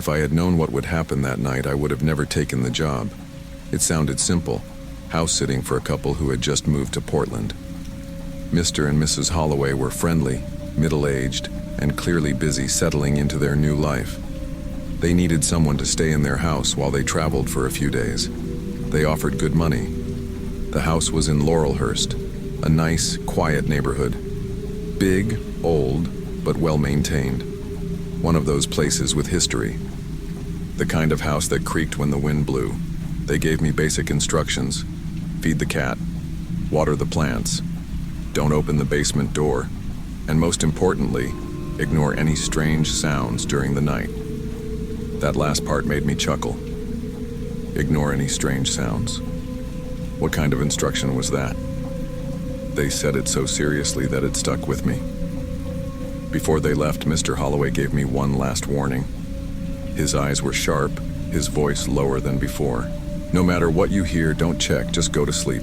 If I had known what would happen that night, I would have never taken the job. It sounded simple, house sitting for a couple who had just moved to Portland. Mr. and Mrs. Holloway were friendly, middle-aged, and clearly busy settling into their new life. They needed someone to stay in their house while they traveled for a few days. They offered good money. The house was in Laurelhurst, a nice, quiet neighborhood. Big, old, but well-maintained. One of those places with history. The kind of house that creaked when the wind blew. They gave me basic instructions. Feed the cat. Water the plants. Don't open the basement door. And most importantly, ignore any strange sounds during the night. That last part made me chuckle. Ignore any strange sounds. What kind of instruction was that? They said it so seriously that it stuck with me. Before they left, Mr. Holloway gave me one last warning. His eyes were sharp, his voice lower than before. No matter what you hear, don't check, just go to sleep.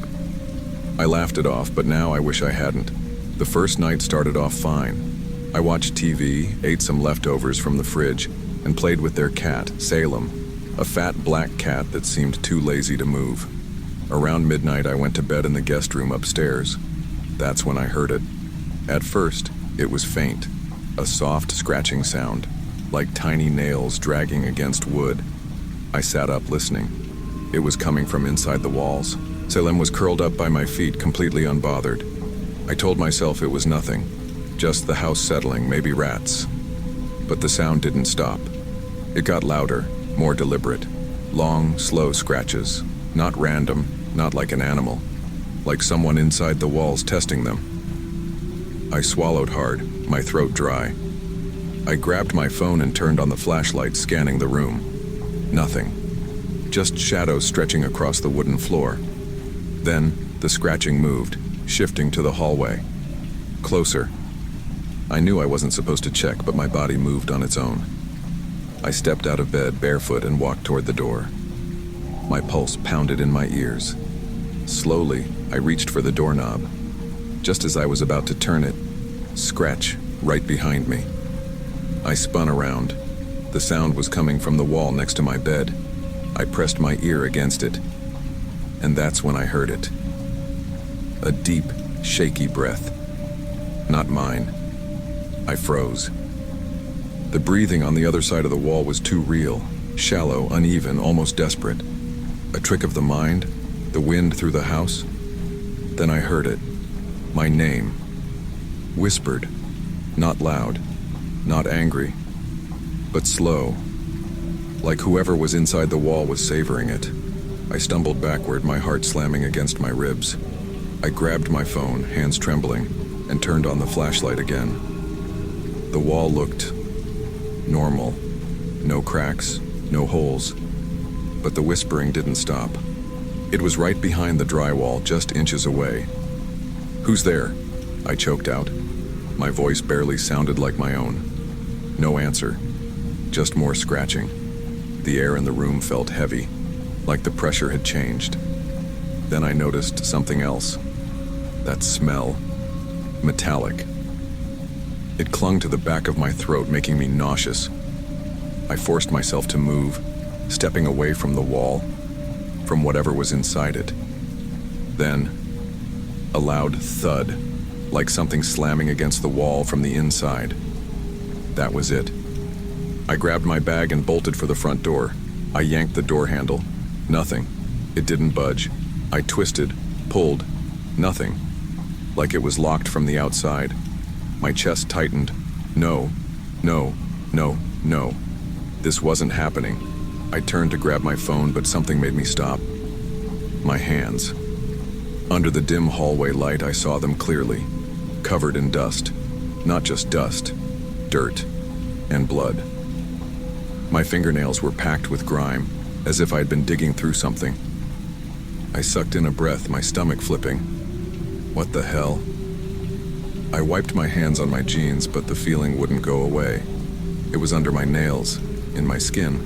I laughed it off, but now I wish I hadn't. The first night started off fine. I watched TV, ate some leftovers from the fridge, and played with their cat, Salem, a fat black cat that seemed too lazy to move. Around midnight, I went to bed in the guest room upstairs. That's when I heard it. At first, it was faint, a soft scratching sound, like tiny nails dragging against wood. I sat up listening. It was coming from inside the walls. Salem was curled up by my feet, completely unbothered. I told myself it was nothing, just the house settling, maybe rats. But the sound didn't stop. It got louder, more deliberate. Long, slow scratches. Not random, not like an animal. Like someone inside the walls testing them. I swallowed hard, my throat dry. I grabbed my phone and turned on the flashlight, scanning the room. Nothing. Just shadows stretching across the wooden floor. Then, the scratching moved, shifting to the hallway. Closer. I knew I wasn't supposed to check, but my body moved on its own. I stepped out of bed barefoot and walked toward the door. My pulse pounded in my ears. Slowly, I reached for the doorknob. Just as I was about to turn it, scratch right behind me. I spun around. The sound was coming from the wall next to my bed. I pressed my ear against it. And that's when I heard it. A deep, shaky breath. Not mine. I froze. The breathing on the other side of the wall was too real, shallow, uneven, almost desperate. A trick of the mind, the wind through the house. Then I heard it. My name. Whispered. Not loud. Not angry. But slow. Like whoever was inside the wall was savoring it. I stumbled backward, my heart slamming against my ribs. I grabbed my phone, hands trembling, and turned on the flashlight again. The wall looked normal. No cracks, no holes. But the whispering didn't stop. It was right behind the drywall, just inches away. "Who's there?" I choked out. My voice barely sounded like my own. No answer. Just more scratching. The air in the room felt heavy, like the pressure had changed. Then I noticed something else. That smell. Metallic. It clung to the back of my throat, making me nauseous. I forced myself to move, stepping away from the wall, from whatever was inside it. Then, a loud thud, like something slamming against the wall from the inside. That was it. I grabbed my bag and bolted for the front door. I yanked the door handle. Nothing. It didn't budge. I twisted, pulled. Nothing. Like it was locked from the outside. My chest tightened. No, no, no, no. This wasn't happening. I turned to grab my phone, but something made me stop. My hands. Under the dim hallway light, I saw them clearly, covered in dust. Not just dust, dirt, and blood. My fingernails were packed with grime, as if I'd been digging through something. I sucked in a breath, my stomach flipping. What the hell? I wiped my hands on my jeans, but the feeling wouldn't go away. It was under my nails, in my skin.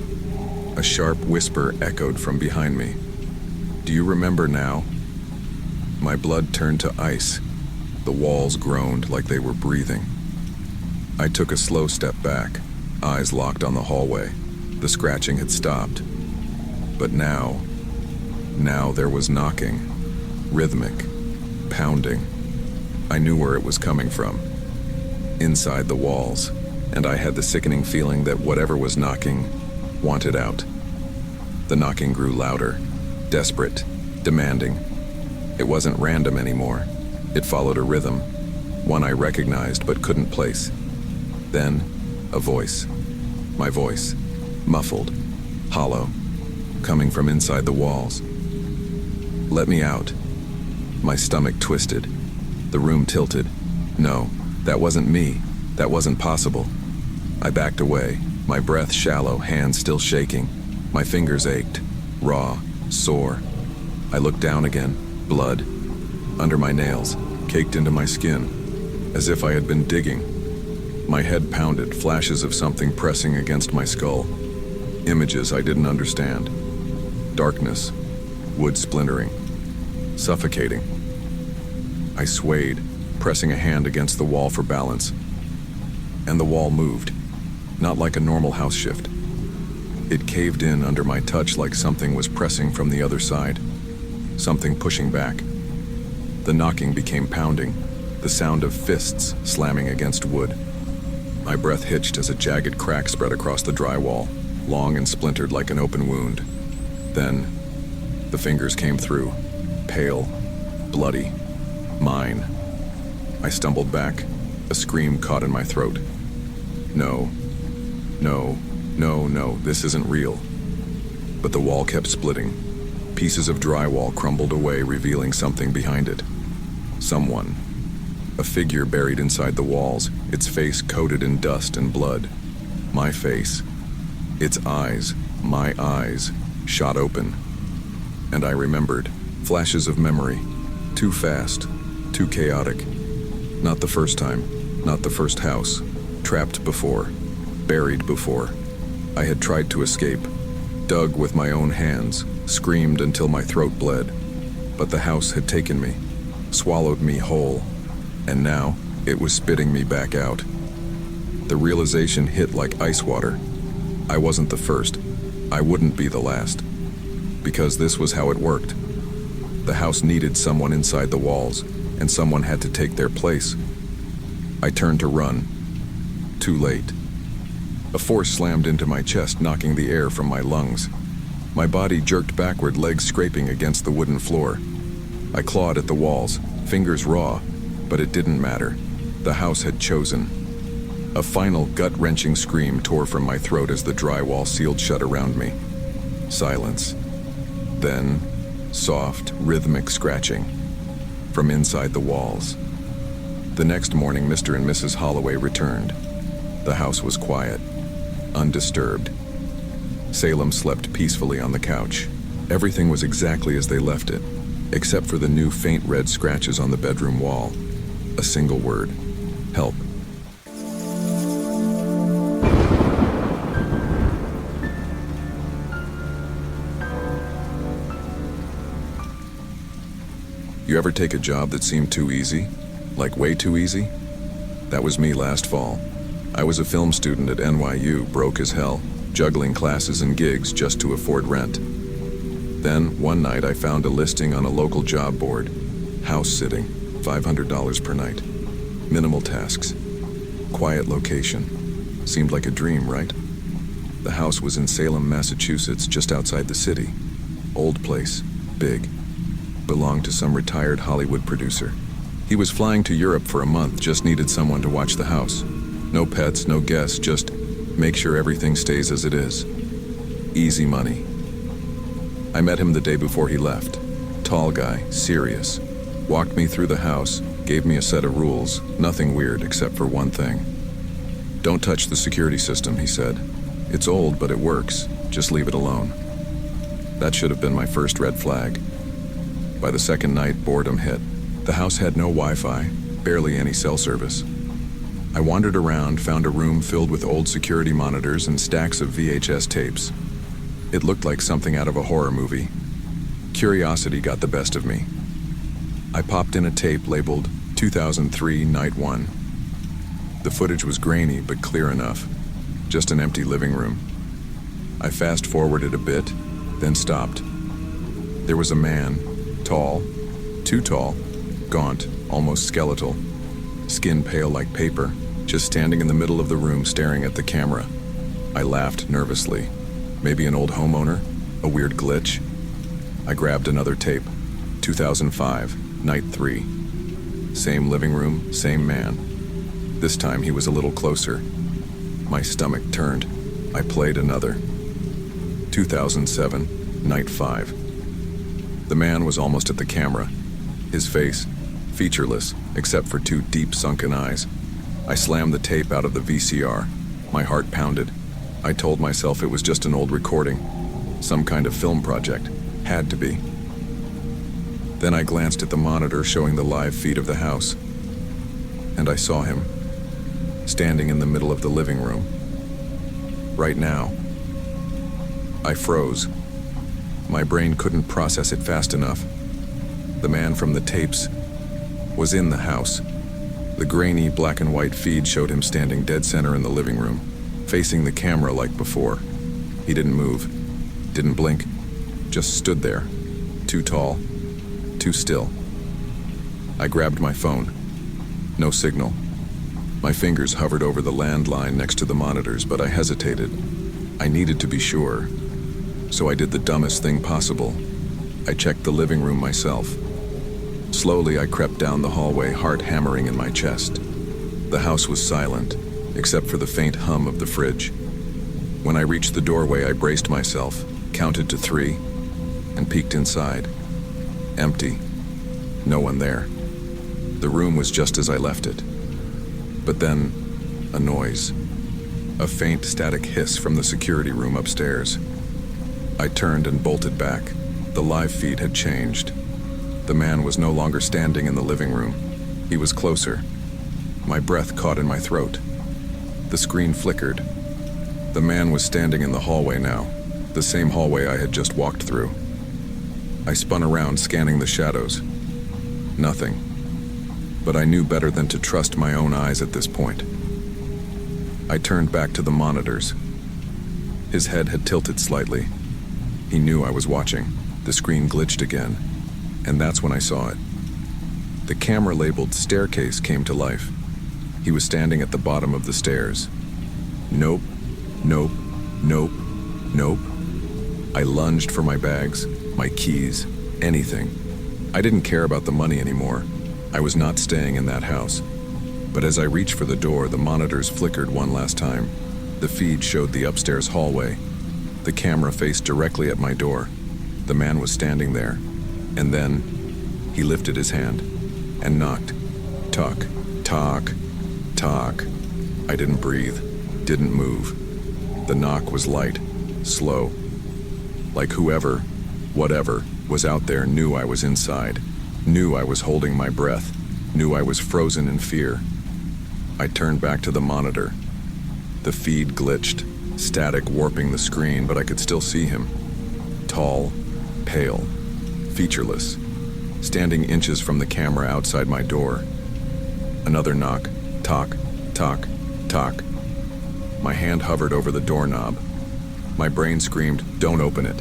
A sharp whisper echoed from behind me. "Do you remember now?" My blood turned to ice. The walls groaned like they were breathing. I took a slow step back, eyes locked on the hallway. The scratching had stopped. But now there was knocking, rhythmic, pounding. I knew where it was coming from. Inside the walls, and I had the sickening feeling that whatever was knocking wanted out. The knocking grew louder, desperate, demanding. It wasn't random anymore. It followed a rhythm, one I recognized but couldn't place. Then, a voice. My voice, muffled, hollow, coming from inside the walls. Let me out. My stomach twisted. The room tilted. No, that wasn't me. That wasn't possible. I backed away, my breath shallow, hands still shaking. My fingers ached, raw, sore. I looked down again, blood, under my nails, caked into my skin, as if I had been digging. My head pounded, flashes of something pressing against my skull. Images I didn't understand. Darkness, wood splintering, suffocating. I swayed, pressing a hand against the wall for balance. And the wall moved, not like a normal house shift. It caved in under my touch like something was pressing from the other side, something pushing back. The knocking became pounding, the sound of fists slamming against wood. My breath hitched as a jagged crack spread across the drywall, long and splintered like an open wound. Then, the fingers came through, pale, bloody, mine. I stumbled back, a scream caught in my throat. No, this isn't real. But the wall kept splitting. Pieces of drywall crumbled away, revealing something behind it. Someone. A figure buried inside the walls, its face coated in dust and blood. My face. Its eyes, my eyes, shot open. And I remembered. Flashes of memory. Too fast, too chaotic. Not the first time, not the first house. Trapped before, buried before. I had tried to escape, dug with my own hands, screamed until my throat bled. But the house had taken me, swallowed me whole, and now it was spitting me back out. The realization hit like ice water. I wasn't the first. I wouldn't be the last. Because this was how it worked. The house needed someone inside the walls, and someone had to take their place. I turned to run. Too late. A force slammed into my chest, knocking the air from my lungs. My body jerked backward, legs scraping against the wooden floor. I clawed at the walls, fingers raw, but it didn't matter. The house had chosen. A final gut-wrenching scream tore from my throat as the drywall sealed shut around me. Silence. Then, soft, rhythmic scratching from inside the walls. The next morning, Mr. and Mrs. Holloway returned. The house was quiet, undisturbed. Salem slept peacefully on the couch. Everything was exactly as they left it, except for the new faint red scratches on the bedroom wall. A single word: help. You ever take a job that seemed too easy? Like way too easy? That was me last fall. I was a film student at NYU, broke as hell, juggling classes and gigs just to afford rent. Then, one night, I found a listing on a local job board. House sitting, $500 per night. Minimal tasks. Quiet location. Seemed like a dream, right? The house was in Salem, Massachusetts, just outside the city. Old place, big. Belonged to some retired Hollywood producer. He was flying to Europe for a month, just needed someone to watch the house. No pets, no guests, just make sure everything stays as it is. Easy money. I met him the day before he left. Tall guy, serious. Walked me through the house, gave me a set of rules, nothing weird except for one thing. Don't touch the security system, he said. It's old, but it works. Just leave it alone. That should have been my first red flag. By the second night, boredom hit. The house had no Wi-Fi, barely any cell service. I wandered around, found a room filled with old security monitors and stacks of VHS tapes. It looked like something out of a horror movie. Curiosity got the best of me. I popped in a tape labeled 2003 Night 1. The footage was grainy but clear enough. Just an empty living room. I fast-forwarded a bit, then stopped. There was a man, tall, too tall, gaunt, almost skeletal, skin pale like paper, just standing in the middle of the room staring at the camera. I laughed nervously. Maybe an old homeowner? A weird glitch? I grabbed another tape. 2005, night 3. Same living room, same man. This time he was a little closer. My stomach turned. I played another. 2007, night 5. The man was almost at the camera. His face, featureless, except for 2 deep sunken eyes. I slammed the tape out of the VCR. My heart pounded. I told myself it was just an old recording. Some kind of film project. Had to be. Then I glanced at the monitor showing the live feed of the house. And I saw him, standing in the middle of the living room. Right now. I froze. My brain couldn't process it fast enough. The man from the tapes was in the house. The grainy black and white feed showed him standing dead center in the living room, facing the camera like before. He didn't move, didn't blink, just stood there, too tall, too still. I grabbed my phone. No signal. My fingers hovered over the landline next to the monitors, but I hesitated. I needed to be sure. So I did the dumbest thing possible. I checked the living room myself. Slowly, I crept down the hallway, heart hammering in my chest. The house was silent, except for the faint hum of the fridge. When I reached the doorway, I braced myself, counted to 3, and peeked inside. Empty. No one there. The room was just as I left it. But then, a noise. A faint static hiss from the security room upstairs. I turned and bolted back. The live feed had changed. The man was no longer standing in the living room. He was closer. My breath caught in my throat. The screen flickered. The man was standing in the hallway now, the same hallway I had just walked through. I spun around, scanning the shadows. Nothing. But I knew better than to trust my own eyes at this point. I turned back to the monitors. His head had tilted slightly. He knew I was watching. The screen glitched again. And that's when I saw it. The camera labeled staircase came to life. He was standing at the bottom of the stairs. Nope, nope, nope, nope. I lunged for my bags, my keys, anything. I didn't care about the money anymore. I was not staying in that house. But as I reached for the door, the monitors flickered one last time. The feed showed the upstairs hallway. The camera faced directly at my door. The man was standing there. And then, he lifted his hand and knocked. Talk, talk, talk. I didn't breathe, didn't move. The knock was light, slow. Like whoever, whatever, was out there knew I was inside, knew I was holding my breath, knew I was frozen in fear. I turned back to the monitor. The feed glitched, static warping the screen, but I could still see him. Tall, pale, featureless, standing inches from the camera outside my door. Another knock. Talk, talk, talk. My hand hovered over the doorknob. My brain screamed, "Don't open it."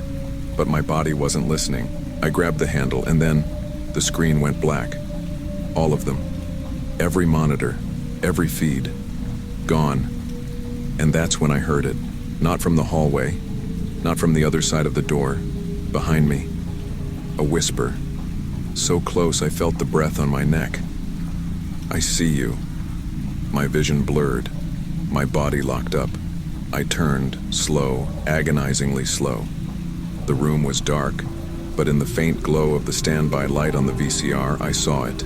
But my body wasn't listening. I grabbed the handle, and then the screen went black. All of them. Every monitor, every feed. Gone. And that's when I heard it. Not from the hallway. Not from the other side of the door. Behind me. A whisper. So close I felt the breath on my neck. "I see you." My vision blurred. My body locked up. I turned, slow, agonizingly slow. The room was dark, but in the faint glow of the standby light on the VCR, I saw it.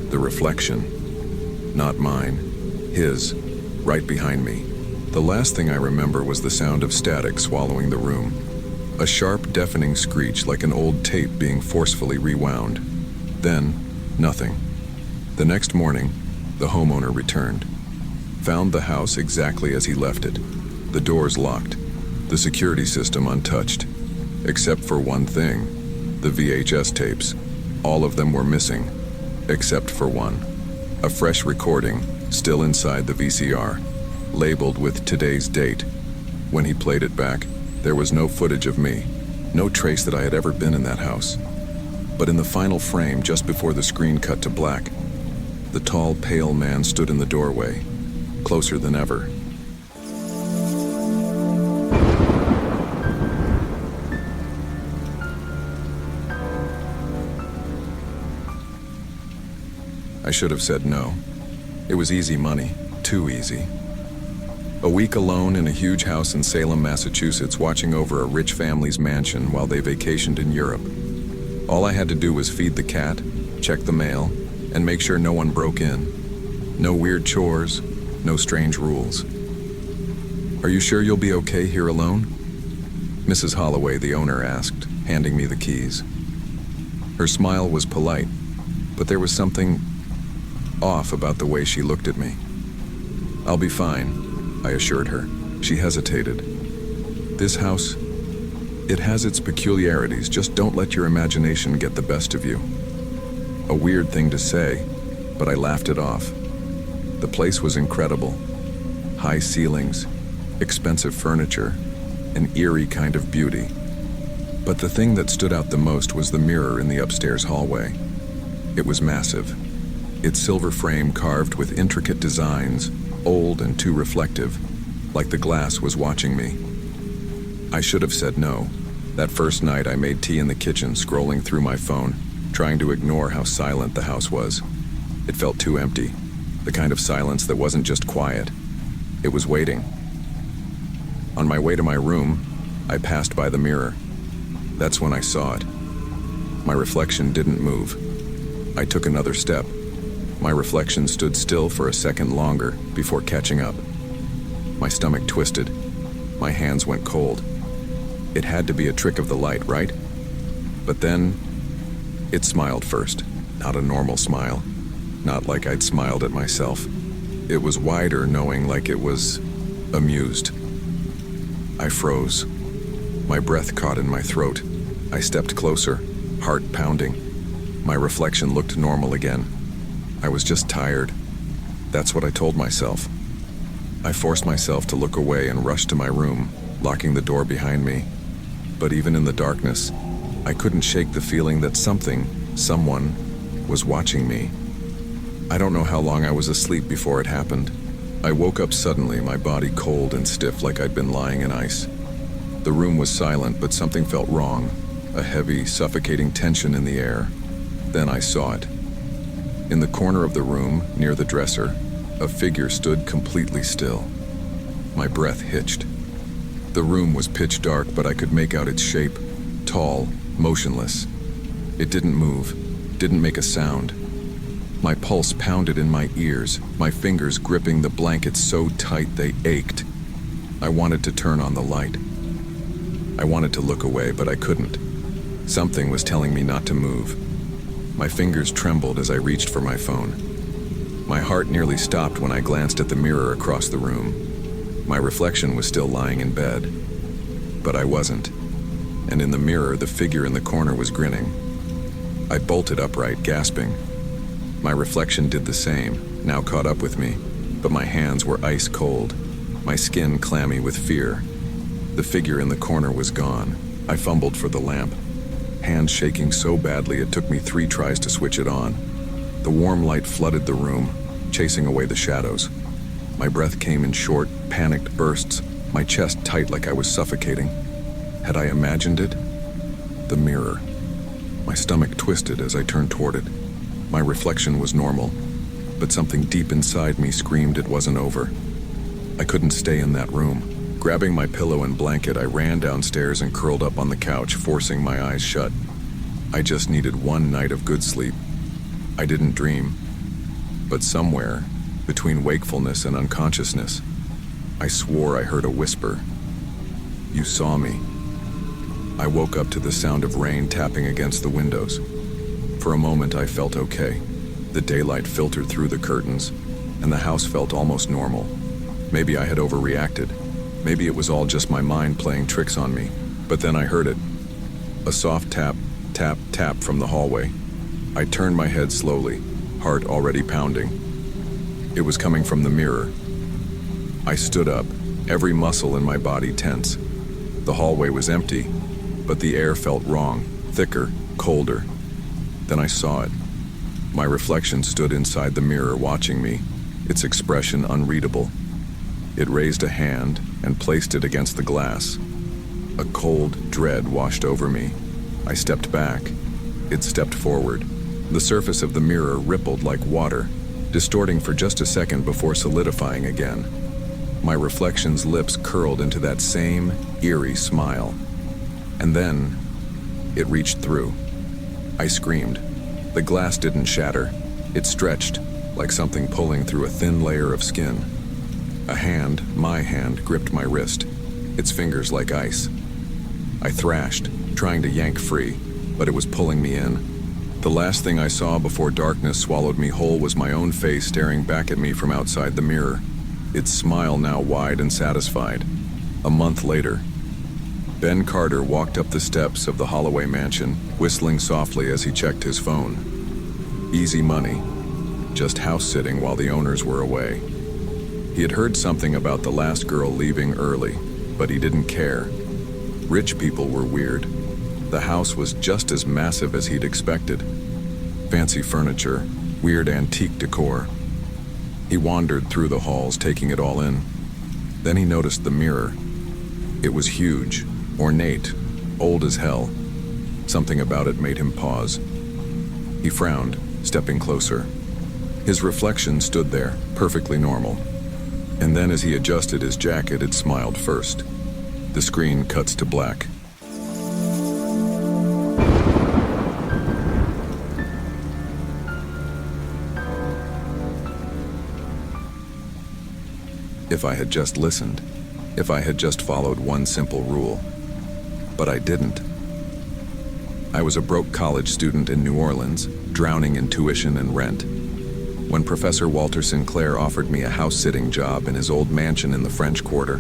The reflection. Not mine. His. Right behind me. The last thing I remember was the sound of static swallowing the room. A sharp, deafening screech like an old tape being forcefully rewound. Then, nothing. The next morning, the homeowner returned. Found the house exactly as he left it. The doors locked. The security system untouched. Except for one thing. The VHS tapes. All of them were missing. Except for one. A fresh recording, still inside the VCR. Labeled with today's date. When he played it back, There was no footage of me, no trace that I had ever been in that house. But in the final frame, just before the screen cut to black, the tall, pale man stood in the doorway, closer than ever. I should have said no. It was easy money, too easy. A week alone in a huge house in Salem, Massachusetts, watching over a rich family's mansion while they vacationed in Europe. All I had to do was feed the cat, check the mail, and make sure no one broke in. No weird chores, no strange rules. "Are you sure you'll be okay here alone?" Mrs. Holloway, the owner, asked, handing me the keys. Her smile was polite, but there was something off about the way she looked at me. "I'll be fine," I assured her. She hesitated. "This house, it has its peculiarities. Just don't let your imagination get the best of you." A weird thing to say, but I laughed it off. The place was incredible. High ceilings, expensive furniture, an eerie kind of beauty. But the thing that stood out the most was the mirror in the upstairs hallway. It was massive. Its silver frame carved with intricate designs, old and too reflective, like the glass was watching me. I should have said no. That first night I made tea in the kitchen, scrolling through my phone, trying to ignore how silent the house was. It felt too empty, the kind of silence that wasn't just quiet. It was waiting. On my way to my room, I passed by the mirror. That's when I saw it. My reflection didn't move. I took another step. My reflection stood still for a second longer before catching up. My stomach twisted. My hands went cold. It had to be a trick of the light, right? But then, it smiled first. Not a normal smile. Not like I'd smiled at myself. It was wider, knowing, like it was amused. I froze. My breath caught in my throat. I stepped closer, heart pounding. My reflection looked normal again. I was just tired. That's what I told myself. I forced myself to look away and rushed to my room, locking the door behind me. But even in the darkness, I couldn't shake the feeling that someone, was watching me. I don't know how long I was asleep before it happened. I woke up suddenly, my body cold and stiff like I'd been lying in ice. The room was silent, but something felt wrong, a heavy, suffocating tension in the air. Then I saw it. In the corner of the room, near the dresser, a figure stood completely still. My breath hitched. The room was pitch dark, but I could make out its shape, tall, motionless. It didn't move, didn't make a sound. My pulse pounded in my ears, my fingers gripping the blankets so tight they ached. I wanted to turn on the light. I wanted to look away, but I couldn't. Something was telling me not to move. My fingers trembled as I reached for my phone. My heart nearly stopped when I glanced at the mirror across the room. My reflection was still lying in bed. But I wasn't. And in the mirror, the figure in the corner was grinning. I bolted upright, gasping. My reflection did the same, now caught up with me, but my hands were ice cold, my skin clammy with fear. The figure in the corner was gone. I fumbled for the lamp, hands shaking so badly it took me 3 tries to switch it on. The warm light flooded the room, chasing away the shadows. My breath came in short, panicked bursts, my chest tight like I was suffocating. Had I imagined it? The mirror. My stomach twisted as I turned toward it. My reflection was normal, but something deep inside me screamed it wasn't over. I couldn't stay in that room. Grabbing my pillow and blanket, I ran downstairs and curled up on the couch, forcing my eyes shut. I just needed one night of good sleep. I didn't dream, but somewhere, between wakefulness and unconsciousness, I swore I heard a whisper. "You saw me." I woke up to the sound of rain tapping against the windows. For a moment, I felt okay. The daylight filtered through the curtains, and the house felt almost normal. Maybe I had overreacted. Maybe it was all just my mind playing tricks on me. But then I heard it. A soft tap, tap, tap from the hallway. I turned my head slowly, heart already pounding. It was coming from the mirror. I stood up, every muscle in my body tense. The hallway was empty, but the air felt wrong, thicker, colder. Then I saw it. My reflection stood inside the mirror watching me, its expression unreadable. It raised a hand and placed it against the glass. A cold dread washed over me. I stepped back. It stepped forward. The surface of the mirror rippled like water, distorting for just a second before solidifying again. My reflection's lips curled into that same eerie smile. And then, it reached through. I screamed. The glass didn't shatter. It stretched, like something pulling through a thin layer of skin. A hand, my hand, gripped my wrist, its fingers like ice. I thrashed, trying to yank free, but it was pulling me in. The last thing I saw before darkness swallowed me whole was my own face staring back at me from outside the mirror, its smile now wide and satisfied. A month later, Ben Carter walked up the steps of the Holloway mansion, whistling softly as he checked his phone. Easy money, just house-sitting while the owners were away. He had heard something about the last girl leaving early, but he didn't care. Rich people were weird. The house was just as massive as he'd expected. Fancy furniture, weird antique decor. He wandered through the halls, taking it all in. Then he noticed the mirror. It was huge, ornate, old as hell. Something about it made him pause. He frowned, stepping closer. His reflection stood there, perfectly normal. And then as he adjusted his jacket, it smiled first. The screen cuts to black. If I had just listened, if I had just followed one simple rule. But I didn't. I was a broke college student in New Orleans, drowning in tuition and rent. When Professor Walter Sinclair offered me a house-sitting job in his old mansion in the French Quarter,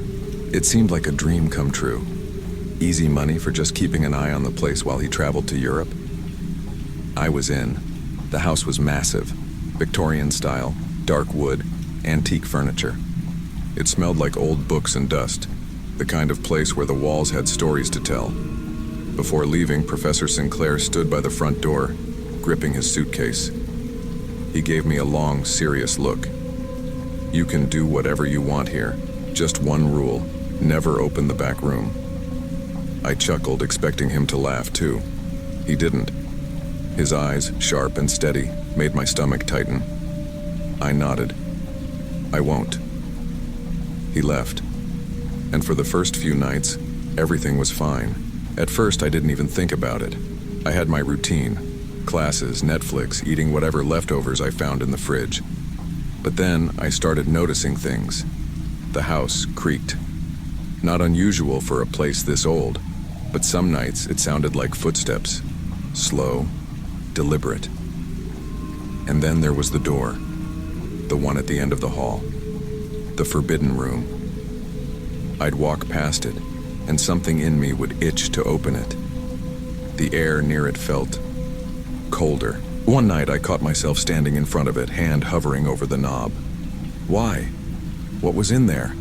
it seemed like a dream come true. Easy money for just keeping an eye on the place while he traveled to Europe. I was in. The house was massive, Victorian style, dark wood, antique furniture. It smelled like old books and dust, the kind of place where the walls had stories to tell. Before leaving, Professor Sinclair stood by the front door, gripping his suitcase. He gave me a long, serious look. "You can do whatever you want here. Just one rule, never open the back room." I chuckled, expecting him to laugh too. He didn't. His eyes, sharp and steady, made my stomach tighten. I nodded. "I won't." He left. And for the first few nights, everything was fine. At first, I didn't even think about it. I had my routine. Classes, Netflix, eating whatever leftovers I found in the fridge. But then I started noticing things. The house creaked. Not unusual for a place this old, but some nights it sounded like footsteps. Slow, deliberate. And then there was the door. The one at the end of the hall. The forbidden room. I'd walk past it, and something in me would itch to open it. The air near it felt colder. One night I caught myself standing in front of it, hand hovering over the knob. Why? What was in there?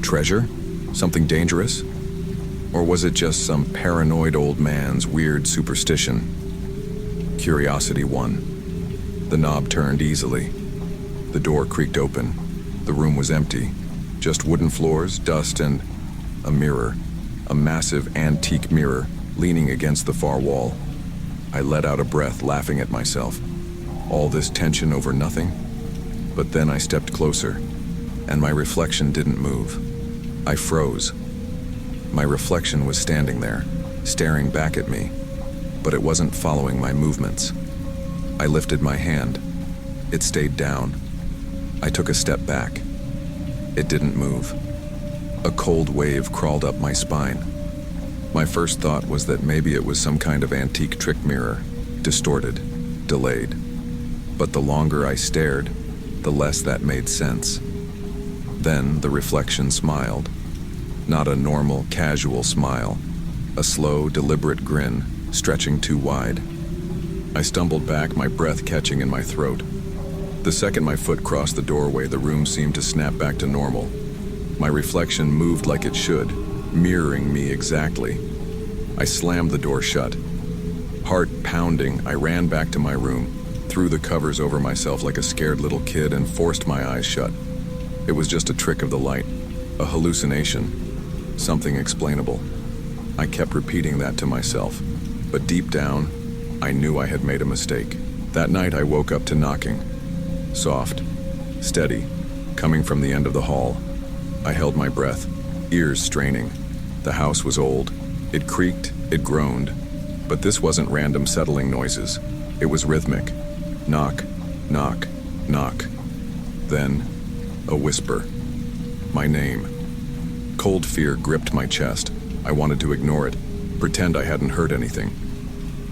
Treasure? Something dangerous? Or was it just some paranoid old man's weird superstition? Curiosity won. The knob turned easily. The door creaked open. The room was empty. Just wooden floors, dust, and a mirror. A massive antique mirror leaning against the far wall. I let out a breath, laughing at myself. All this tension over nothing? But then I stepped closer, and my reflection didn't move. I froze. My reflection was standing there, staring back at me, but it wasn't following my movements. I lifted my hand. It stayed down. I took a step back. It didn't move. A cold wave crawled up my spine. My first thought was that maybe it was some kind of antique trick mirror, distorted, delayed. But the longer I stared, the less that made sense. Then the reflection smiled. Not a normal, casual smile. A slow, deliberate grin, stretching too wide. I stumbled back, my breath catching in my throat. The second my foot crossed the doorway, the room seemed to snap back to normal. My reflection moved like it should, mirroring me exactly. I slammed the door shut. Heart pounding, I ran back to my room, threw the covers over myself like a scared little kid, and forced my eyes shut. It was just a trick of the light, a hallucination, something explainable. I kept repeating that to myself, but deep down, I knew I had made a mistake. That night I woke up to knocking. Soft, steady, coming from the end of the hall. I held my breath, ears straining. The house was old. It creaked, it groaned. But this wasn't random settling noises. It was rhythmic. Knock, knock, knock. Then, a whisper. My name. Cold fear gripped my chest. I wanted to ignore it, pretend I hadn't heard anything.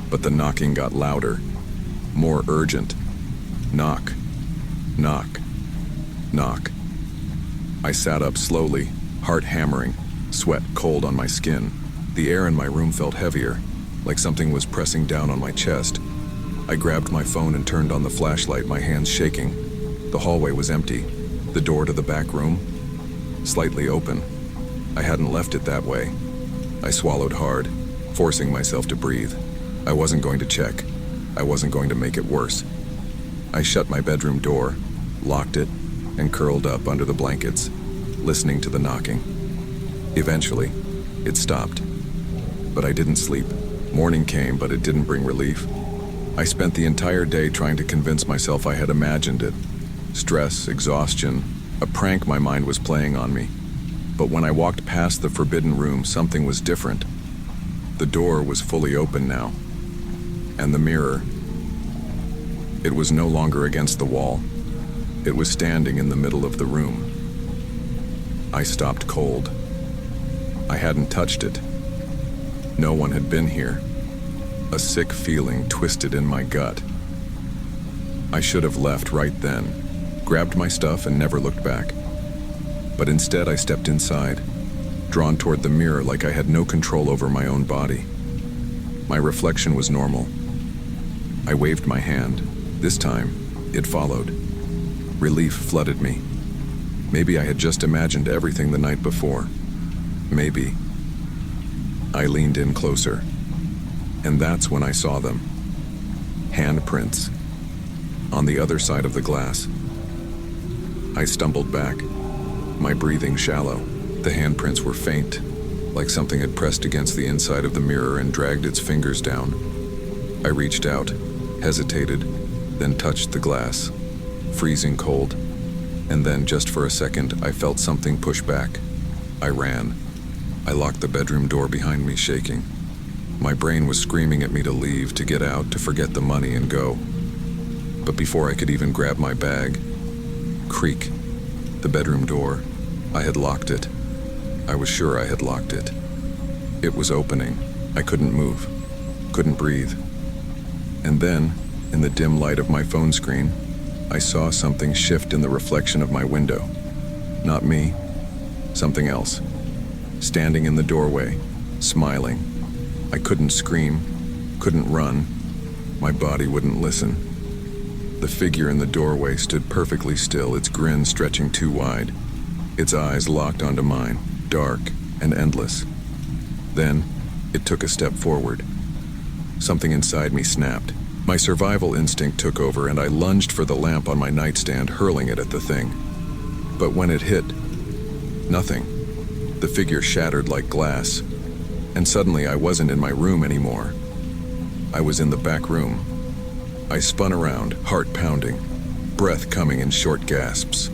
But the knocking got louder, more urgent. Knock, knock, knock. I sat up slowly, heart hammering, sweat cold on my skin. The air in my room felt heavier, like something was pressing down on my chest. I grabbed my phone and turned on the flashlight, my hands shaking. The hallway was empty. The door to the back room, slightly open. I hadn't left it that way. I swallowed hard, forcing myself to breathe. I wasn't going to check. I wasn't going to make it worse. I shut my bedroom door, locked it, and curled up under the blankets, listening to the knocking. Eventually, it stopped. But I didn't sleep. Morning came, but it didn't bring relief. I spent the entire day trying to convince myself I had imagined it. Stress, exhaustion, a prank my mind was playing on me. But when I walked past the forbidden room, something was different. The door was fully open now. And the mirror, it was no longer against the wall. It was standing in the middle of the room. I stopped cold. I hadn't touched it. No one had been here. A sick feeling twisted in my gut. I should have left right then, grabbed my stuff and never looked back. But instead I stepped inside, drawn toward the mirror like I had no control over my own body. My reflection was normal. I waved my hand. This time, it followed. Relief flooded me. Maybe I had just imagined everything the night before. Maybe. I leaned in closer. And that's when I saw them. Handprints. On the other side of the glass. I stumbled back, my breathing shallow. The handprints were faint, like something had pressed against the inside of the mirror and dragged its fingers down. I reached out, hesitated, then touched the glass, freezing cold. And then, just for a second, I felt something push back. I ran. I locked the bedroom door behind me, shaking. My brain was screaming at me to leave, to get out, to forget the money and go. But before I could even grab my bag, creak, the bedroom door. I had locked it. I was sure I had locked it. It was opening. I couldn't move, couldn't breathe. And then, in the dim light of my phone screen, I saw something shift in the reflection of my window. Not me, something else. Standing in the doorway, smiling. I couldn't scream, couldn't run. My body wouldn't listen. The figure in the doorway stood perfectly still, its grin stretching too wide. Its eyes locked onto mine, dark and endless. Then, it took a step forward. Something inside me snapped. My survival instinct took over and I lunged for the lamp on my nightstand, hurling it at the thing. But when it hit, nothing. The figure shattered like glass. And suddenly I wasn't in my room anymore. I was in the back room. I spun around, heart pounding, breath coming in short gasps.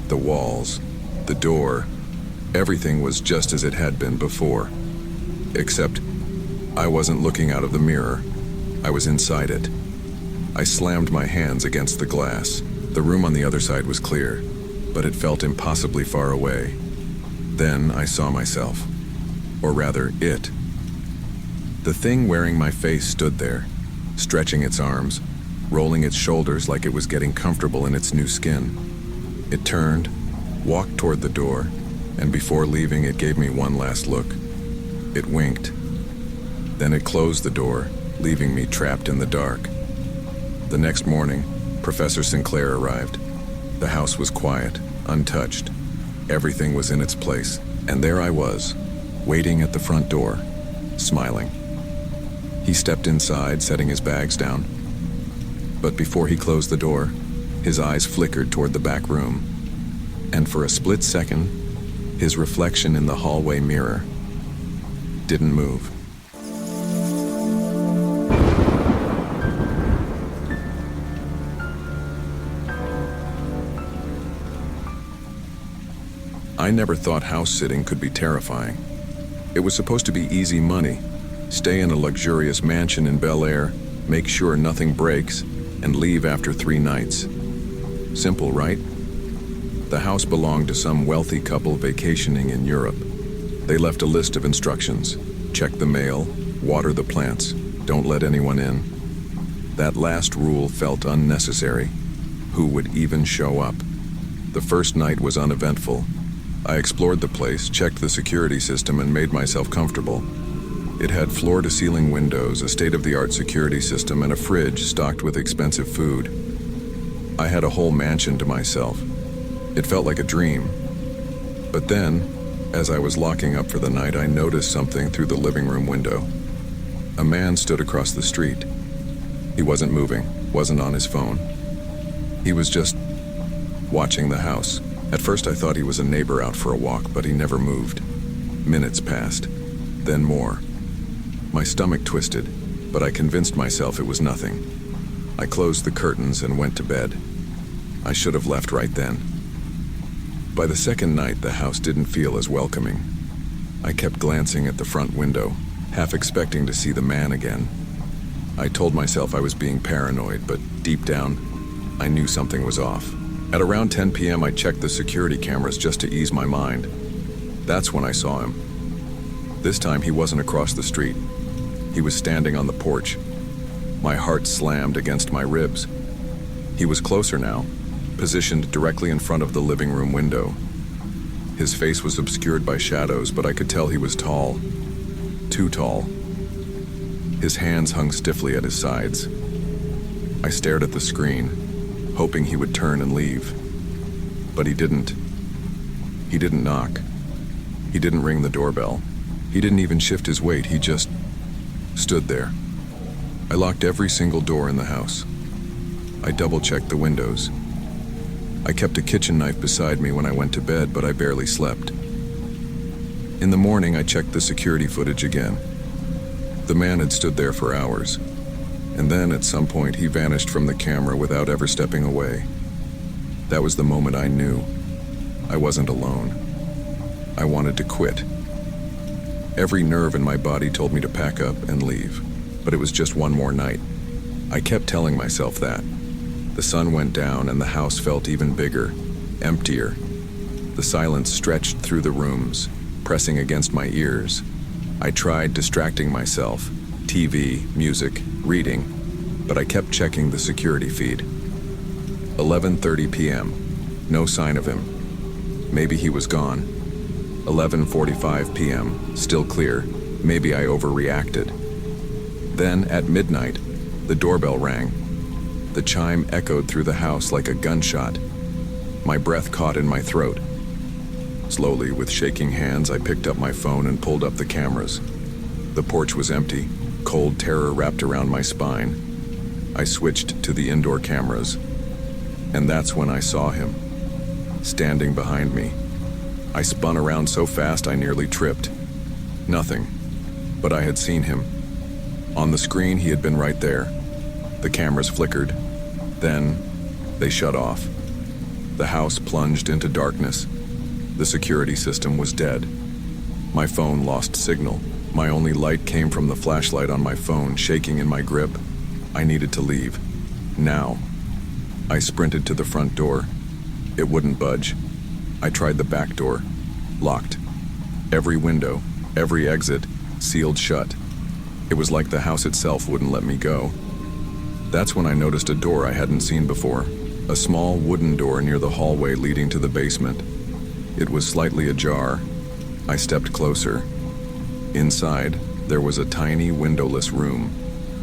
The walls, the door, everything was just as it had been before. Except, I wasn't looking out of the mirror. I was inside it. I slammed my hands against the glass. The room on the other side was clear, but it felt impossibly far away. Then I saw myself. Or rather, it. The thing wearing my face stood there, stretching its arms, rolling its shoulders like it was getting comfortable in its new skin. It turned, walked toward the door, and before leaving it gave me one last look. It winked. Then it closed the door, leaving me trapped in the dark. The next morning, Professor Sinclair arrived. The house was quiet, untouched. Everything was in its place, and there I was, waiting at the front door, smiling. He stepped inside, setting his bags down. But before he closed the door, his eyes flickered toward the back room, and for a split second, his reflection in the hallway mirror didn't move. I never thought house sitting could be terrifying. It was supposed to be easy money. Stay in a luxurious mansion in Bel Air, make sure nothing breaks, and leave after 3 nights. Simple, right? The house belonged to some wealthy couple vacationing in Europe. They left a list of instructions. Check the mail, water the plants, don't let anyone in. That last rule felt unnecessary. Who would even show up? The first night was uneventful. I explored the place, checked the security system, and made myself comfortable. It had floor-to-ceiling windows, a state-of-the-art security system, and a fridge stocked with expensive food. I had a whole mansion to myself. It felt like a dream. But then, as I was locking up for the night, I noticed something through the living room window. A man stood across the street. He wasn't moving, wasn't on his phone. He was just watching the house. At first I thought he was a neighbor out for a walk, but he never moved. Minutes passed, then more. My stomach twisted, but I convinced myself it was nothing. I closed the curtains and went to bed. I should have left right then. By the second night, the house didn't feel as welcoming. I kept glancing at the front window, half expecting to see the man again. I told myself I was being paranoid, but deep down, I knew something was off. At around 10 p.m., I checked the security cameras just to ease my mind. That's when I saw him. This time, he wasn't across the street. He was standing on the porch. My heart slammed against my ribs. He was closer now, positioned directly in front of the living room window. His face was obscured by shadows, but I could tell he was tall. Too tall. His hands hung stiffly at his sides. I stared at the screen, hoping he would turn and leave. But he didn't. He didn't knock. He didn't ring the doorbell. He didn't even shift his weight. He just stood there. I locked every single door in the house. I double-checked the windows. I kept a kitchen knife beside me when I went to bed, but I barely slept. In the morning, I checked the security footage again. The man had stood there for hours. And then, at some point, he vanished from the camera without ever stepping away. That was the moment I knew I wasn't alone. I wanted to quit. Every nerve in my body told me to pack up and leave, but it was just one more night. I kept telling myself that. The sun went down and the house felt even bigger, emptier. The silence stretched through the rooms, pressing against my ears. I tried distracting myself, TV, music, reading, but I kept checking the security feed. 11:30 p.m. No sign of him. Maybe he was gone. 11:45 p.m. Still clear. Maybe I overreacted. Then, at midnight, the doorbell rang. The chime echoed through the house like a gunshot. My breath caught in my throat. Slowly, with shaking hands, I picked up my phone and pulled up the cameras. The porch was empty. Cold terror wrapped around my spine. I switched to the indoor cameras. And that's when I saw him, standing behind me. I spun around so fast I nearly tripped. Nothing. But I had seen him. On the screen, he had been right there. The cameras flickered. Then, they shut off. The house plunged into darkness. The security system was dead. My phone lost signal. My only light came from the flashlight on my phone, shaking in my grip. I needed to leave. Now. I sprinted to the front door. It wouldn't budge. I tried the back door. Locked. Every window, every exit, sealed shut. It was like the house itself wouldn't let me go. That's when I noticed a door I hadn't seen before. A small wooden door near the hallway leading to the basement. It was slightly ajar. I stepped closer. Inside, there was a tiny windowless room,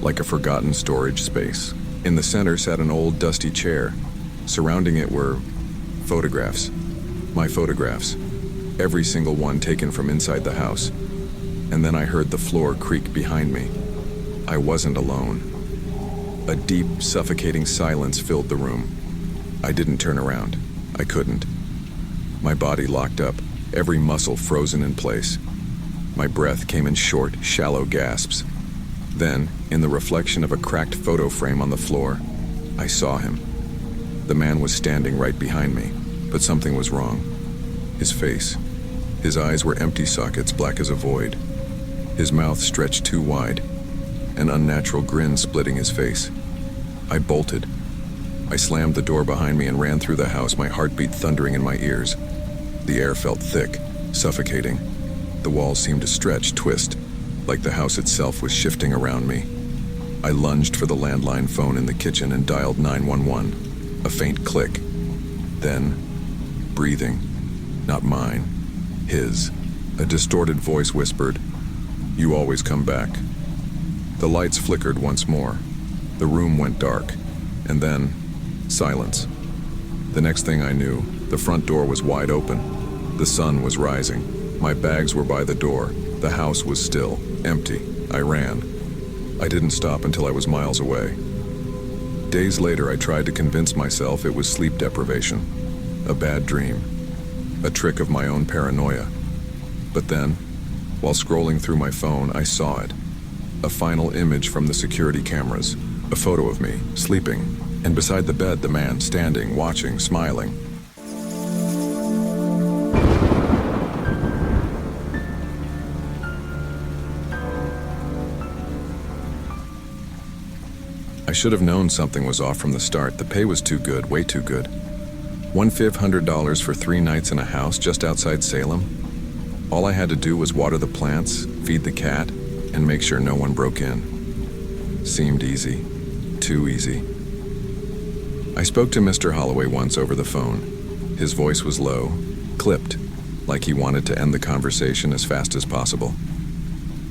like a forgotten storage space. In the center sat an old dusty chair. Surrounding it were photographs. My photographs. Every single one taken from inside the house. and then I heard the floor creak behind me. I wasn't alone. A deep, suffocating silence filled the room. I didn't turn around. I couldn't. My body locked up, every muscle frozen in place. My breath came in short, shallow gasps. Then, in the reflection of a cracked photo frame on the floor, I saw him. The man was standing right behind me, but something was wrong. His face. His eyes were empty sockets black as a void. His mouth stretched too wide, an unnatural grin splitting his face. I bolted. I slammed the door behind me and ran through the house, my heartbeat thundering in my ears. The air felt thick, suffocating. The walls seemed to stretch, twist, like the house itself was shifting around me. I lunged for the landline phone in the kitchen and dialed 911. A faint click. Then, breathing. Not mine. His. A distorted voice whispered, "You always come back." The lights flickered once more. The room went dark. And then, silence. The next thing I knew, the front door was wide open. The sun was rising. My bags were by the door. The house was still, empty. I ran. I didn't stop until I was miles away. Days later, I tried to convince myself it was sleep deprivation, a bad dream, a trick of my own paranoia. But then, while scrolling through my phone, I saw it. A final image from the security cameras, a photo of me, sleeping, and beside the bed, the man standing, watching, smiling. I should have known something was off from the start. The pay was too good, way too good. $1,500 for 3 nights in a house just outside Salem. All I had to do was water the plants, feed the cat, and make sure no one broke in. Seemed easy. Too easy. I spoke to Mr. Holloway once over the phone. His voice was low, clipped, like he wanted to end the conversation as fast as possible.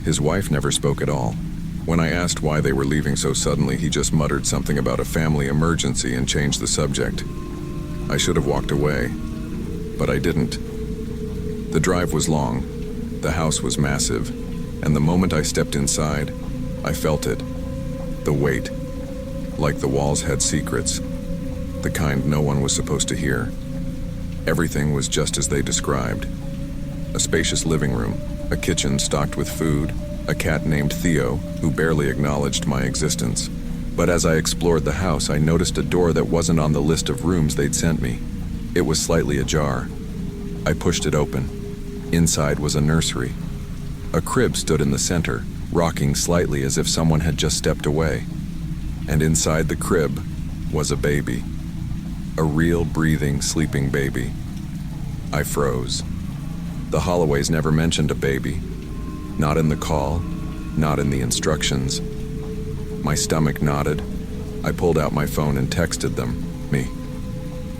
His wife never spoke at all. When I asked why they were leaving so suddenly, he just muttered something about a family emergency and changed the subject. I should have walked away, but I didn't. The drive was long, the house was massive, and the moment I stepped inside, I felt it. The weight. Like the walls had secrets, the kind no one was supposed to hear. Everything was just as they described. A spacious living room, a kitchen stocked with food, a cat named Theo, who barely acknowledged my existence. But as I explored the house, I noticed a door that wasn't on the list of rooms they'd sent me. It was slightly ajar. I pushed it open. Inside was a nursery. A crib stood in the center, rocking slightly as if someone had just stepped away. And inside the crib was a baby. A real, breathing, sleeping baby. I froze. The Holloways never mentioned a baby. Not in the call, not in the instructions. My stomach knotted. I pulled out my phone and texted them, me.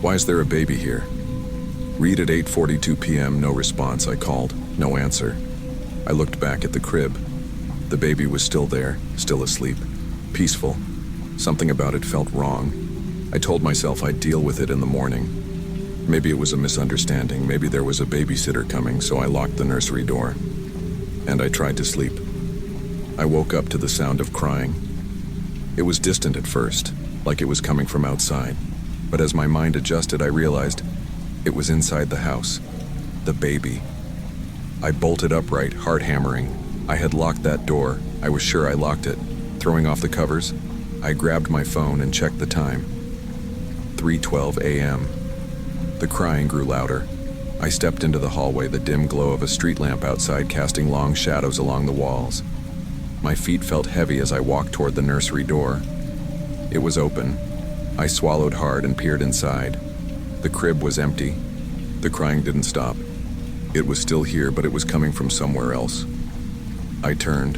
"Why is there a baby here?" Read at 8:42 p.m., no response. I called, no answer. I looked back at the crib. The baby was still there, still asleep, peaceful. Something about it felt wrong. I told myself I'd deal with it in the morning. Maybe it was a misunderstanding, maybe there was a babysitter coming, so I locked the nursery door. And I tried to sleep. I woke up to the sound of crying. It was distant at first, like it was coming from outside. But as my mind adjusted, I realized it was inside the house. The baby. I bolted upright, heart hammering. I had locked that door. I was sure I locked it. Throwing off the covers, I grabbed my phone and checked the time. 3:12 a.m. The crying grew louder. I stepped into the hallway, the dim glow of a street lamp outside casting long shadows along the walls. My feet felt heavy as I walked toward the nursery door. It was open. I swallowed hard and peered inside. The crib was empty. The crying didn't stop. It was still here, but it was coming from somewhere else. I turned.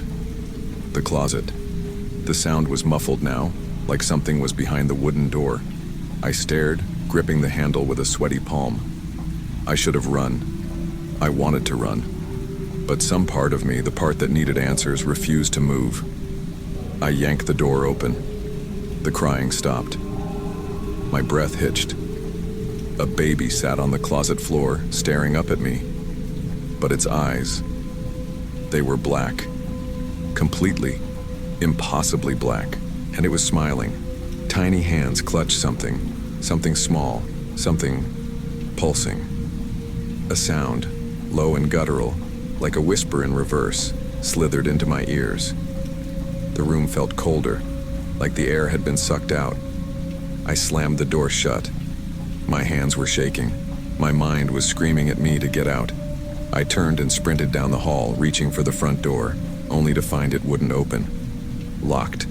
The closet. The sound was muffled now, like something was behind the wooden door. I stared, gripping the handle with a sweaty palm. I should have run. I wanted to run. But some part of me, the part that needed answers, refused to move. I yanked the door open. The crying stopped. My breath hitched. A baby sat on the closet floor, staring up at me. But its eyes, They were black. Completely, impossibly black. And it was smiling. Tiny hands clutched something small, something pulsing. A sound, low and guttural, like a whisper in reverse, slithered into my ears. The room felt colder, like the air had been sucked out. I slammed the door shut. My hands were shaking. My mind was screaming at me to get out. I turned and sprinted down the hall, reaching for the front door, only to find it wouldn't open. Locked.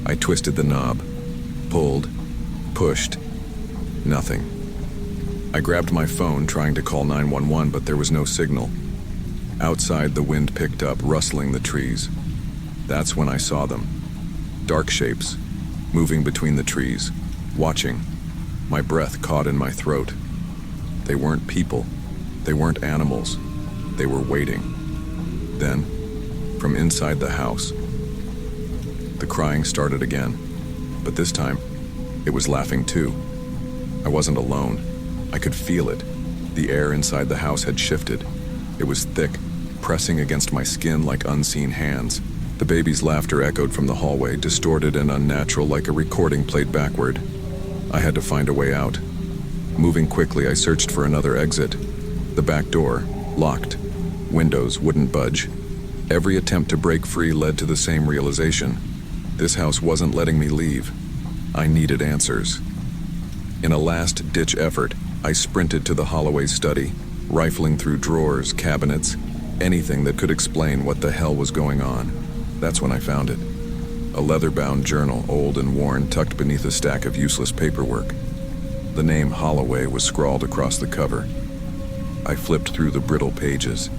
I twisted the knob, pulled, pushed. Nothing. I grabbed my phone, trying to call 911, but there was no signal. Outside, the wind picked up, rustling the trees. That's when I saw them. Dark shapes, moving between the trees, watching. My breath caught in my throat. They weren't people. They weren't animals. They were waiting. Then, from inside the house, the crying started again. But this time, it was laughing too. I wasn't alone. I could feel it. The air inside the house had shifted. It was thick, pressing against my skin like unseen hands. The baby's laughter echoed from the hallway, distorted and unnatural, like a recording played backward. I had to find a way out. Moving quickly, I searched for another exit. The back door, locked. Windows wouldn't budge. Every attempt to break free led to the same realization. This house wasn't letting me leave. I needed answers. In a last-ditch effort, I sprinted to the Holloway study, rifling through drawers, cabinets, anything that could explain what the hell was going on. That's when I found it. A leather-bound journal, old and worn, tucked beneath a stack of useless paperwork. The name Holloway was scrawled across the cover. I flipped through the brittle pages.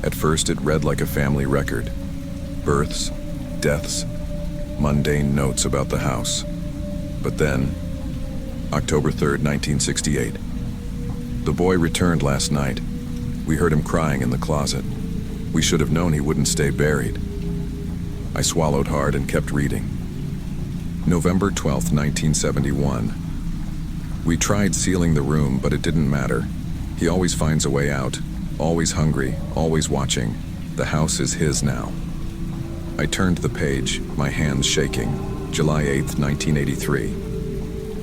At first, it read like a family record. Births, deaths, mundane notes about the house. But then, October 3rd, 1968. The boy returned last night. We heard him crying in the closet. We should have known he wouldn't stay buried. I swallowed hard and kept reading. November 12th, 1971. We tried sealing the room, but it didn't matter. He always finds a way out, always hungry, always watching. The house is his now. I turned the page, my hands shaking. July 8th, 1983.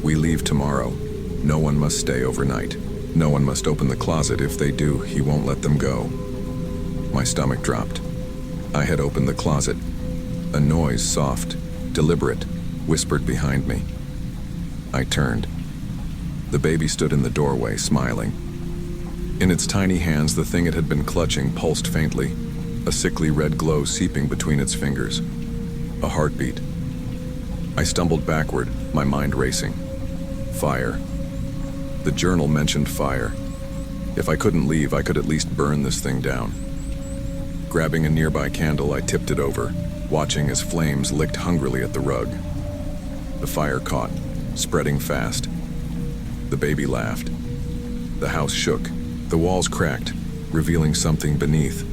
We leave tomorrow. No one must stay overnight. No one must open the closet. If they do, he won't let them go. My stomach dropped. I had opened the closet. A noise, soft, deliberate, whispered behind me. I turned. The baby stood in the doorway, smiling. In its tiny hands, the thing it had been clutching pulsed faintly, a sickly red glow seeping between its fingers. A heartbeat. I stumbled backward, my mind racing. Fire. The journal mentioned fire. If I couldn't leave, I could at least burn this thing down. Grabbing a nearby candle, I tipped it over, watching as flames licked hungrily at the rug. The fire caught, spreading fast. The baby laughed. The house shook. The walls cracked, revealing something beneath.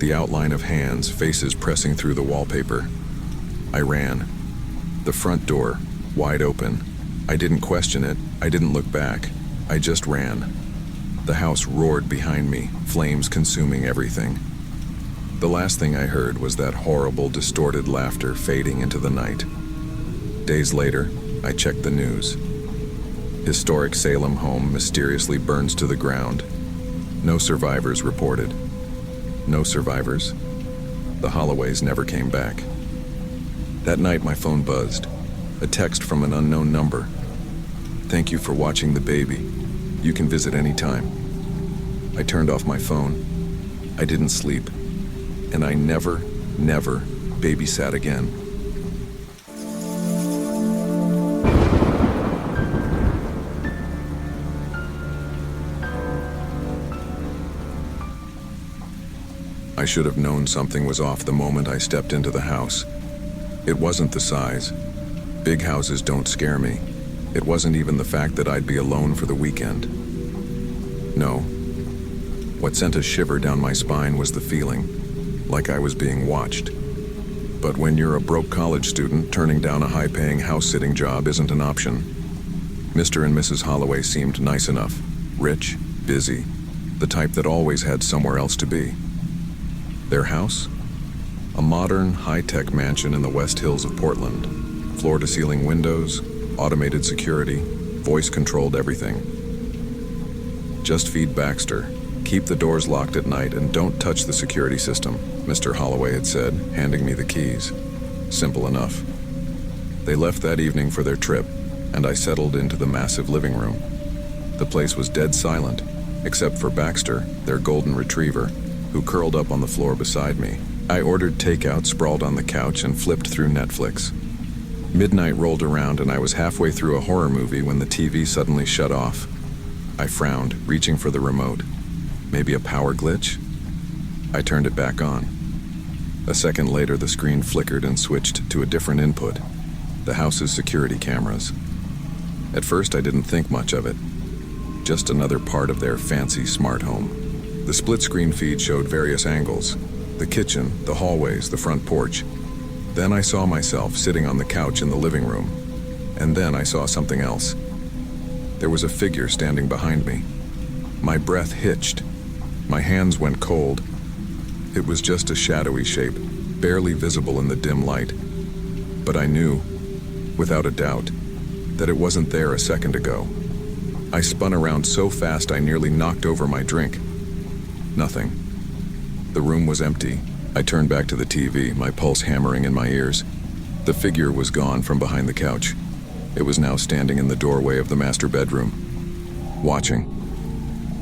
The outline of hands, faces pressing through the wallpaper. I ran. The front door, wide open. I didn't question it. I didn't look back. I just ran. The house roared behind me, flames consuming everything. The last thing I heard was that horrible, distorted laughter fading into the night. Days later, I checked the news. Historic Salem home mysteriously burns to the ground. No survivors reported. No survivors. The Holloways never came back. That night, my phone buzzed. A text from an unknown number. Thank you for watching the baby. You can visit anytime. I turned off my phone. I didn't sleep. And I never babysat again. I should have known something was off the moment I stepped into the house. It wasn't the size. Big houses don't scare me. It wasn't even the fact that I'd be alone for the weekend. No. What sent a shiver down my spine was the feeling, like I was being watched. But when you're a broke college student, turning down a high-paying house-sitting job isn't an option. Mr. and Mrs. Holloway seemed nice enough, rich, busy, the type that always had somewhere else to be. Their house? A modern, high-tech mansion in the West Hills of Portland. Floor-to-ceiling windows, automated security, voice-controlled everything. Just feed Baxter. Keep the doors locked at night and don't touch the security system, Mr. Holloway had said, handing me the keys. Simple enough. They left that evening for their trip, and I settled into the massive living room. The place was dead silent, except for Baxter, their golden retriever, who curled up on the floor beside me. I ordered takeout, sprawled on the couch, and flipped through Netflix. Midnight rolled around and I was halfway through a horror movie when the TV suddenly shut off. I frowned, reaching for the remote. Maybe a power glitch? I turned it back on. A second later, the screen flickered and switched to a different input, the house's security cameras. At first, I didn't think much of it. Just another part of their fancy smart home. The split-screen feed showed various angles: the kitchen, the hallways, the front porch. Then I saw myself sitting on the couch in the living room. And then I saw something else. There was a figure standing behind me. My breath hitched. My hands went cold. It was just a shadowy shape, barely visible in the dim light. But I knew, without a doubt, that it wasn't there a second ago. I spun around so fast I nearly knocked over my drink. Nothing. The room was empty. I turned back to the TV, my pulse hammering in my ears. The figure was gone from behind the couch. It was now standing in the doorway of the master bedroom, watching.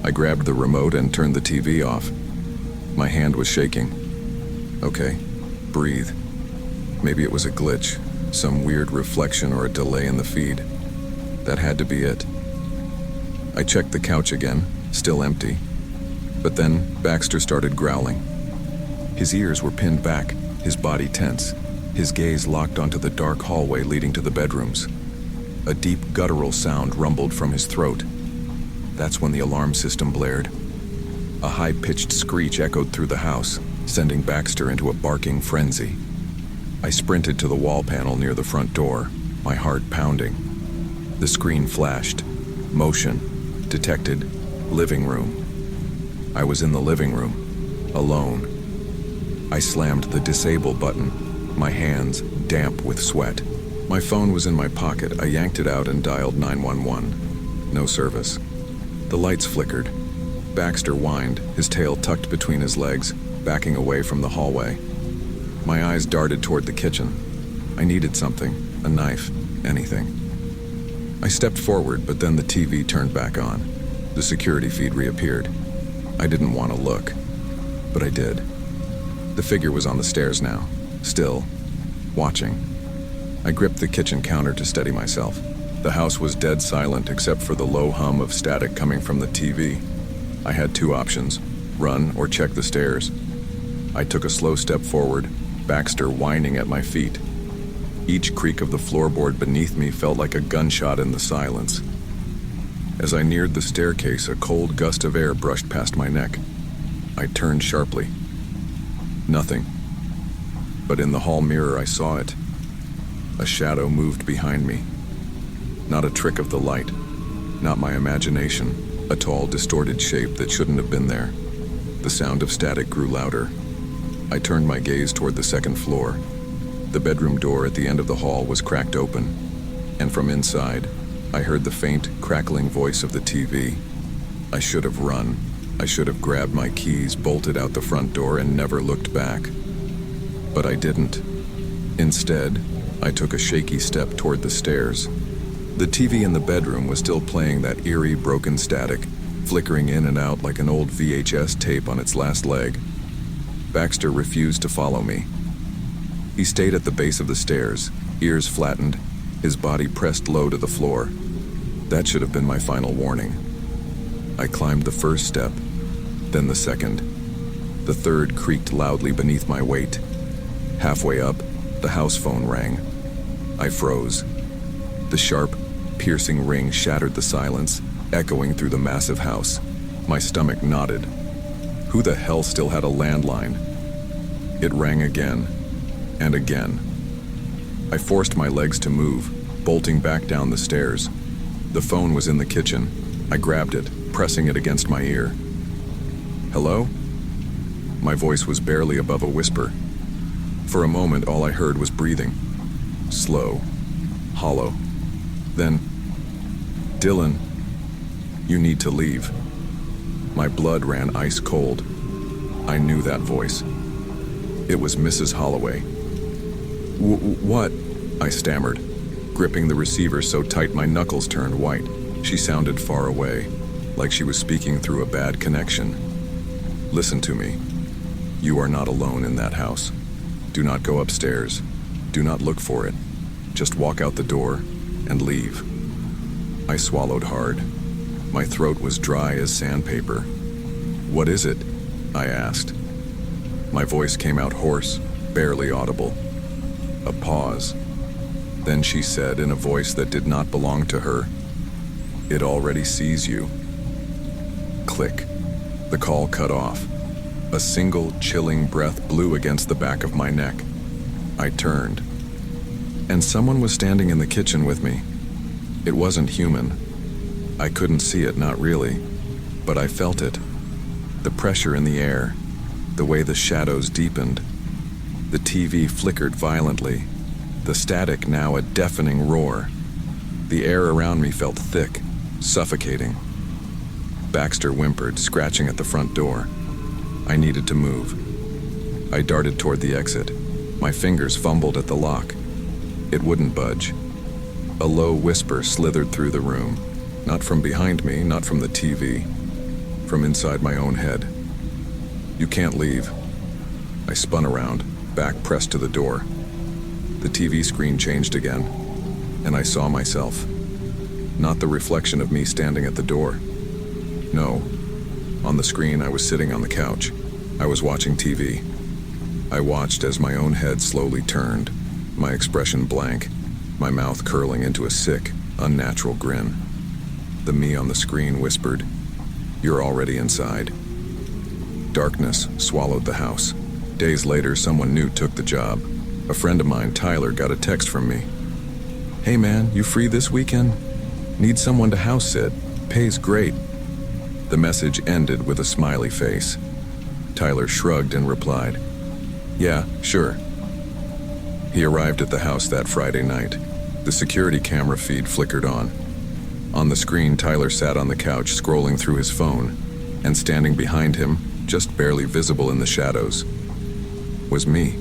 I grabbed the remote and turned the TV off. My hand was shaking. Okay, breathe. Maybe it was a glitch, some weird reflection or a delay in the feed. That had to be it. I checked the couch again, still empty. But then Baxter started growling. His ears were pinned back, his body tense, his gaze locked onto the dark hallway leading to the bedrooms. A deep guttural sound rumbled from his throat. That's when the alarm system blared. A high-pitched screech echoed through the house, sending Baxter into a barking frenzy. I sprinted to the wall panel near the front door, my heart pounding. The screen flashed. Motion. Detected. Living room. I was in the living room, alone. I slammed the disable button, my hands damp with sweat. My phone was in my pocket. I yanked it out and dialed 911. No service. The lights flickered. Baxter whined, his tail tucked between his legs, backing away from the hallway. My eyes darted toward the kitchen. I needed something, a knife, anything. I stepped forward, but then the TV turned back on. The security feed reappeared. I didn't want to look, but I did. The figure was on the stairs now, still, watching. I gripped the kitchen counter to steady myself. The house was dead silent except for the low hum of static coming from the TV. I had two options, run or check the stairs. I took a slow step forward, Baxter whining at my feet. Each creak of the floorboard beneath me felt like a gunshot in the silence. As I neared the staircase, a cold gust of air brushed past my neck. I turned sharply. Nothing. But in the hall mirror, I saw it. A shadow moved behind me. Not a trick of the light. Not my imagination. A tall, distorted shape that shouldn't have been there. The sound of static grew louder. I turned my gaze toward the second floor. The bedroom door at the end of the hall was cracked open, and from inside, I heard the faint, crackling voice of the TV. I should have run. I should have grabbed my keys, bolted out the front door, and never looked back. But I didn't. Instead, I took a shaky step toward the stairs. The TV in the bedroom was still playing that eerie, broken static, flickering in and out like an old VHS tape on its last leg. Baxter refused to follow me. He stayed at the base of the stairs, ears flattened, his body pressed low to the floor. That should have been my final warning. I climbed the first step, then the second. The third creaked loudly beneath my weight. Halfway up, the house phone rang. I froze. The sharp, piercing ring shattered the silence, echoing through the massive house. My stomach knotted. Who the hell still had a landline? It rang again, and again. I forced my legs to move, bolting back down the stairs. The phone was in the kitchen. I grabbed it, pressing it against my ear. Hello? My voice was barely above a whisper. For a moment, all I heard was breathing. Slow, hollow. Then, "Dylan, you need to leave." My blood ran ice cold. I knew that voice. It was Mrs. Holloway. What?" I stammered, gripping the receiver so tight my knuckles turned white. She sounded far away, like she was speaking through a bad connection. "Listen to me. You are not alone in that house. Do not go upstairs. Do not look for it. Just walk out the door and leave." I swallowed hard. My throat was dry as sandpaper. "What is it?" I asked. My voice came out hoarse, barely audible. A pause. Then she said in a voice that did not belong to her, "It already sees you." Click. The call cut off. A single chilling breath blew against the back of my neck. I turned, and someone was standing in the kitchen with me. It wasn't human. I couldn't see it, not really, but I felt it. The pressure in the air, the way the shadows deepened. The TV flickered violently, the static now a deafening roar. The air around me felt thick, suffocating. Baxter whimpered, scratching at the front door. I needed to move. I darted toward the exit. My fingers fumbled at the lock. It wouldn't budge. A low whisper slithered through the room, not from behind me, not from the TV, from inside my own head. "You can't leave." I spun around, back pressed to the door. The TV screen changed again, and I saw myself. Not the reflection of me standing at the door. No. On the screen, I was sitting on the couch. I was watching TV. I watched as my own head slowly turned, my expression blank, my mouth curling into a sick, unnatural grin. The me on the screen whispered, "You're already inside." Darkness swallowed the house. Days later, someone new took the job. A friend of mine, Tyler, got a text from me. "Hey man, you free this weekend? Need someone to house sit. Pays great." The message ended with a smiley face. Tyler shrugged and replied, "Yeah, sure." He arrived at the house that Friday night. The security camera feed flickered on. On the screen, Tyler sat on the couch scrolling through his phone, and standing behind him, just barely visible in the shadows, was me.